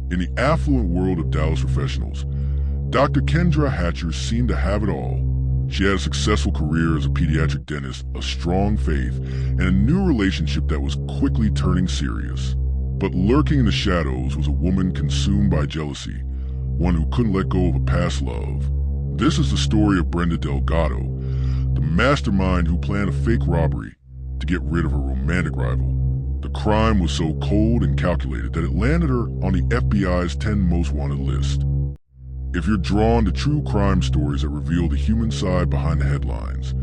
In the affluent world of Dallas professionals, Dr. Kendra Hatcher seemed to have it all. She had a successful career as a pediatric dentist, a strong faith, and a new relationship that was quickly turning serious. But lurking in the shadows was a woman consumed by jealousy, one who couldn't let go of a past love. This is the story of Brenda Delgado, the mastermind who planned a fake robbery to get rid of her romantic rival. The crime was so cold and calculated that it landed her on the FBI's 10 most wanted list. If you're drawn to true crime stories that reveal the human side behind the headlines,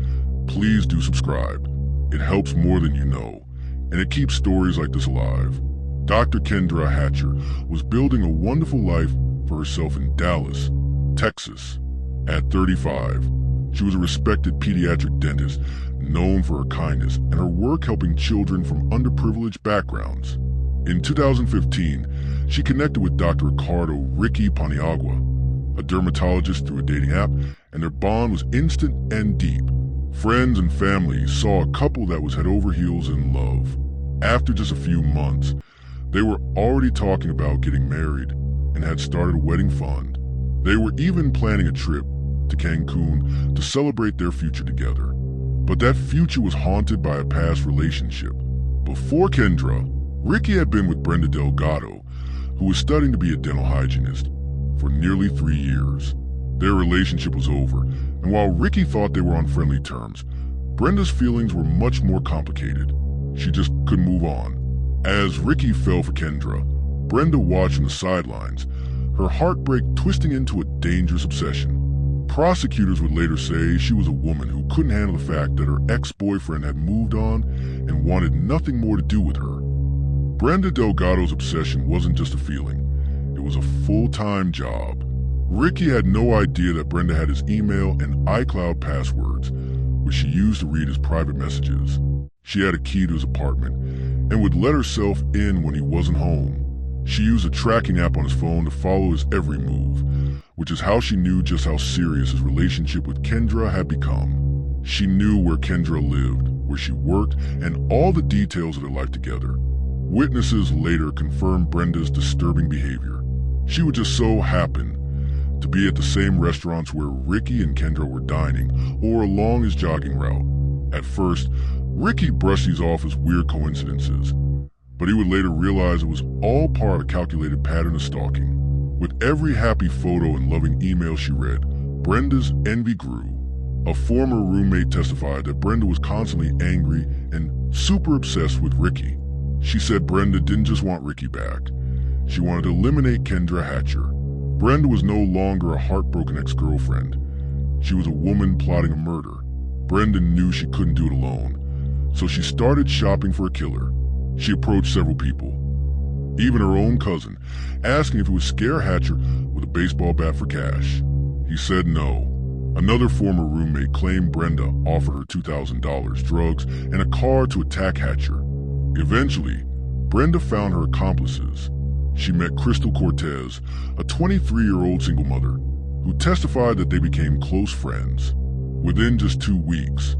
please do subscribe. It helps more than you know, and it keeps stories like this alive. Dr. Kendra Hatcher was building a wonderful life for herself in Dallas, Texas. At 35, she was a respected pediatric dentist known for her kindness and her work helping children from underprivileged backgrounds. In 2015, she connected with Dr. Ricardo Paniagua, a dermatologist, through a dating app, and their bond was instant and deep. Friends and family saw a couple that was head over heels in love. After just a few months, they were already talking about getting married and had started a wedding fund. They were even planning a trip to Cancun to celebrate their future together. But that future was haunted by a past relationship. Before Kendra, Ricky had been with Brenda Delgado, who was studying to be a dental hygienist, for nearly 3 years. Their relationship was over, and while Ricky thought they were on friendly terms, Brenda's feelings were much more complicated. She just couldn't move on. As Ricky fell for Kendra, Brenda watched from the sidelines, her heartbreak twisting into a dangerous obsession. Prosecutors would later say she was a woman who couldn't handle the fact that her ex-boyfriend had moved on and wanted nothing more to do with her. Brenda Delgado's obsession wasn't just a feeling, it was a full-time job. Ricky had no idea that Brenda had his email and iCloud passwords, which she used to read his private messages. She had a key to his apartment and would let herself in when he wasn't home. She used a tracking app on his phone to follow his every move, which is how she knew just how serious his relationship with Kendra had become. She knew where Kendra lived, where she worked, and all the details of their life together. Witnesses later confirmed Brenda's disturbing behavior. She would just so happen to be at the same restaurants where Ricky and Kendra were dining, or along his jogging route. At first, Ricky brushed these off as weird coincidences, but he would later realize it was all part of a calculated pattern of stalking. With every happy photo and loving email she read, Brenda's envy grew. A former roommate testified that Brenda was constantly angry and super obsessed with Ricky. She said Brenda didn't just want Ricky back. She wanted to eliminate Kendra Hatcher. Brenda was no longer a heartbroken ex-girlfriend. She was a woman plotting a murder. Brenda knew she couldn't do it alone, so she started shopping for a killer. She approached several people, even her own cousin, asking if it would scare Hatcher with a baseball bat for cash. He said no. Another former roommate claimed Brenda offered her $2,000, drugs, and a car to attack Hatcher. Eventually, Brenda found her accomplices. She met Crystal Cortez, a 23-year-old single mother, who testified that they became close friends. Within just 2 weeks,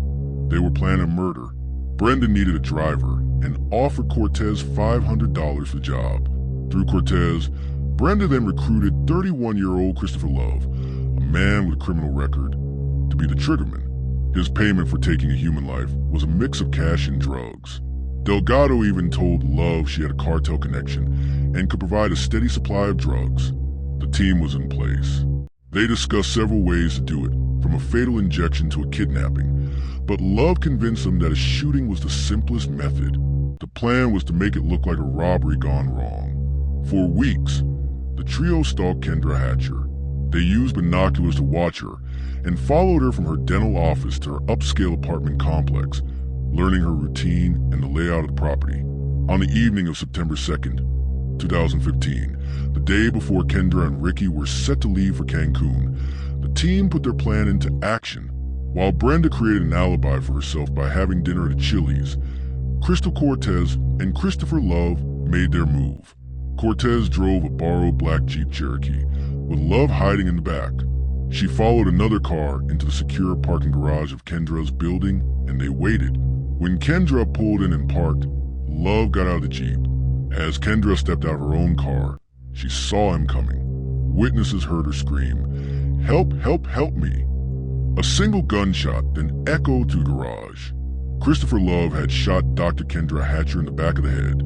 they were planning a murder. Brenda needed a driver and offered Cortez $500 for the job. Through Cortez, Brenda then recruited 31-year-old Christopher Love, a man with a criminal record, to be the triggerman. His payment for taking a human life was a mix of cash and drugs. Delgado even told Love she had a cartel connection and could provide a steady supply of drugs. The team was in place. They discussed several ways to do it, from a fatal injection to a kidnapping, but Love convinced them that a shooting was the simplest method. The plan was to make it look like a robbery gone wrong. For weeks, the trio stalked Kendra Hatcher. They used binoculars to watch her and followed her from her dental office to her upscale apartment complex, learning her routine and the layout of the property. On the evening of September 2nd, 2015, the day before Kendra and Ricky were set to leave for Cancun, the team put their plan into action. While Brenda created an alibi for herself by having dinner at Chili's, Crystal Cortez and Christopher Love made their move. Cortez drove a borrowed black Jeep Cherokee, with Love hiding in the back. She followed another car into the secure parking garage of Kendra's building, and they waited. When Kendra pulled in and parked, Love got out of the Jeep. As Kendra stepped out of her own car, she She saw him coming. Witnesses heard her scream, "Help, help, help me." A single gunshot then echoed through the garage. Christopher Love had shot Dr. Kendra Hatcher in the back of the head,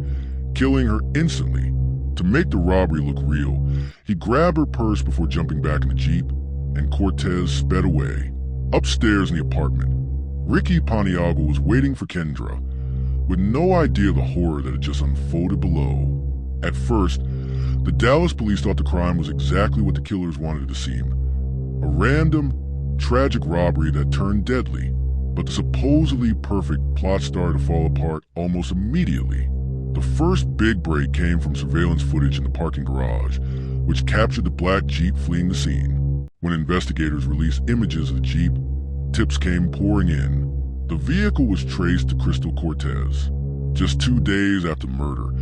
killing her instantly. To make the robbery look real, he grabbed her purse before jumping back in the Jeep, and Cortez sped away. Upstairs in the apartment, Ricky Paniagua was waiting for Kendra, with no idea of the horror that had just unfolded below. At first, the Dallas police thought the crime was exactly what the killers wanted it to seem. A random, tragic robbery that turned deadly. But the supposedly perfect plot started to fall apart almost immediately. The first big break came from surveillance footage in the parking garage, which captured the black Jeep fleeing the scene. When investigators released images of the Jeep, tips came pouring in. The vehicle was traced to Crystal Cortez. Just 2 days after murder,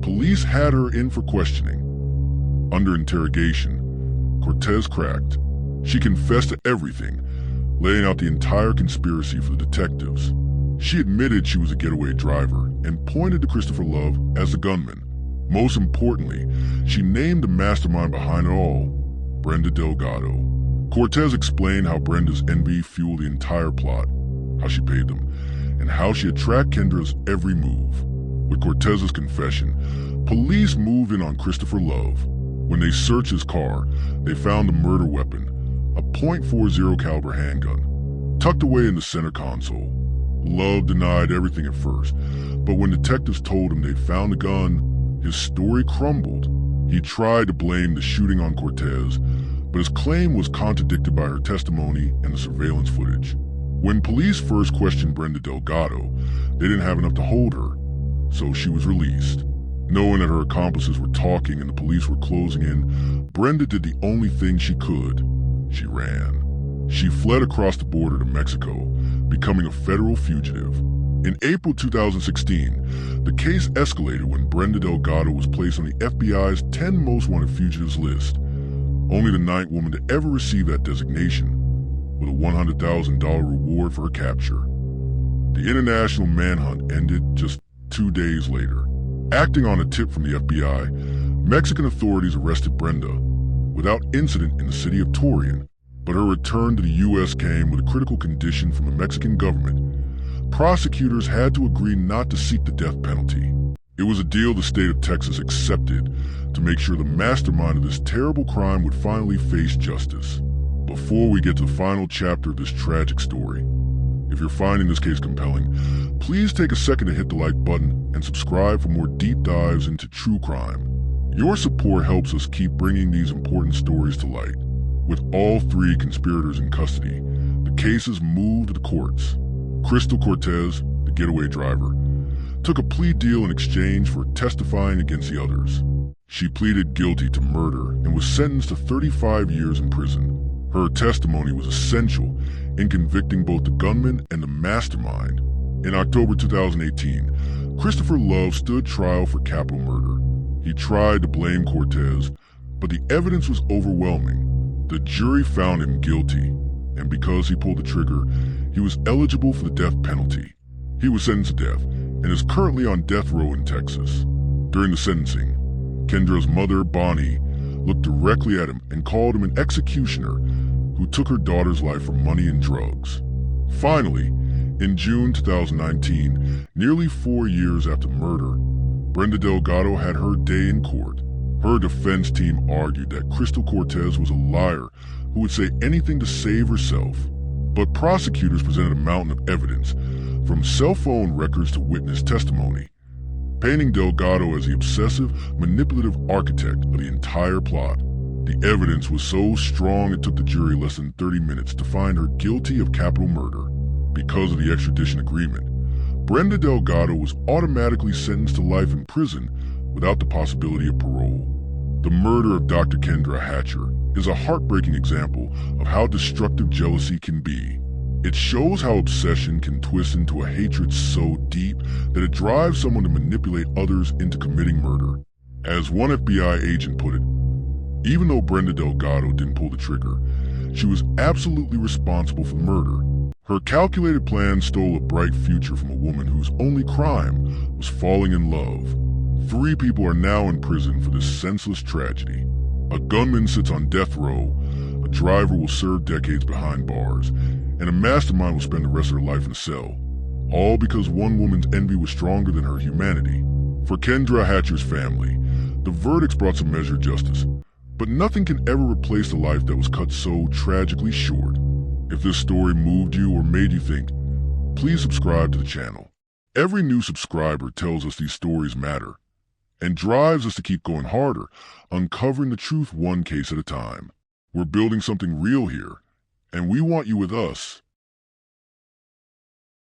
police had her in for questioning. Under interrogation, Cortez cracked. She confessed to everything, laying out the entire conspiracy for the detectives. She admitted she was a getaway driver and pointed to Christopher Love as the gunman. Most importantly, she named the mastermind behind it all, Brenda Delgado. Cortez explained how Brenda's envy fueled the entire plot, how she paid them, and how she had tracked Kendra's every move. With Cortez's confession, police moved in on Christopher Love. When they searched his car, they found the murder weapon, a .40 caliber handgun, tucked away in the center console. Love denied everything at first, but when detectives told him they'd found the gun, his story crumbled. He tried to blame the shooting on Cortez, but his claim was contradicted by her testimony and the surveillance footage. When police first questioned Brenda Delgado, they didn't have enough to hold her, so she was released. Knowing that her accomplices were talking and the police were closing in, Brenda did the only thing she could. She ran. She fled across the border to Mexico, becoming a federal fugitive. In April 2016, the case escalated when Brenda Delgado was placed on the FBI's 10 most wanted fugitives list, only the 9th woman to ever receive that designation, with a $100,000 reward for her capture. The international manhunt ended just 2 days later. Acting on a tip from the FBI, Mexican authorities arrested Brenda without incident in the city of Torreon, but her return to the U.S. came with a critical condition from the Mexican government. Prosecutors had to agree not to seek the death penalty. It was a deal the state of Texas accepted to make sure the mastermind of this terrible crime would finally face justice. Before we get to the final chapter of this tragic story, if you're finding this case compelling, please take a second to hit the like button and subscribe for more deep dives into true crime. Your support helps us keep bringing these important stories to light. With all 3 conspirators in custody, the cases moved to the courts. Crystal Cortez, the getaway driver, took a plea deal in exchange for testifying against the others. She pleaded guilty to murder and was sentenced to 35 years in prison. Her testimony was essential in convicting both the gunman and the mastermind. In October 2018, Christopher Love stood trial for capital murder. He tried to blame Cortez, but the evidence was overwhelming. The jury found him guilty, and because he pulled the trigger, he was eligible for the death penalty. He was sentenced to death and is currently on death row in Texas. During the sentencing, Kendra's mother, Bonnie, looked directly at him and called him an executioner who took her daughter's life for money and drugs. Finally, in June 2019, nearly 4 years after murder, Brenda Delgado had her day in court. Her defense team argued that Crystal Cortez was a liar who would say anything to save herself. But prosecutors presented a mountain of evidence, from cell phone records to witness testimony, painting Delgado as the obsessive, manipulative architect of the entire plot. The evidence was so strong it took the jury less than 30 minutes to find her guilty of capital murder. Because of the extradition agreement, Brenda Delgado was automatically sentenced to life in prison without the possibility of parole. The murder of Dr. Kendra Hatcher is a heartbreaking example of how destructive jealousy can be. It shows how obsession can twist into a hatred so deep that it drives someone to manipulate others into committing murder. As one FBI agent put it, even though Brenda Delgado didn't pull the trigger, she was absolutely responsible for the murder. Her calculated plan stole a bright future from a woman whose only crime was falling in love. 3 people are now in prison for this senseless tragedy. A gunman sits on death row, a driver will serve decades behind bars, and a mastermind will spend the rest of their life in a cell. All because one woman's envy was stronger than her humanity. For Kendra Hatcher's family, the verdicts brought some measured justice, but nothing can ever replace the life that was cut so tragically short. If this story moved you or made you think, please subscribe to the channel. Every new subscriber tells us these stories matter and drives us to keep going harder, uncovering the truth one case at a time. We're building something real here, and we want you with us.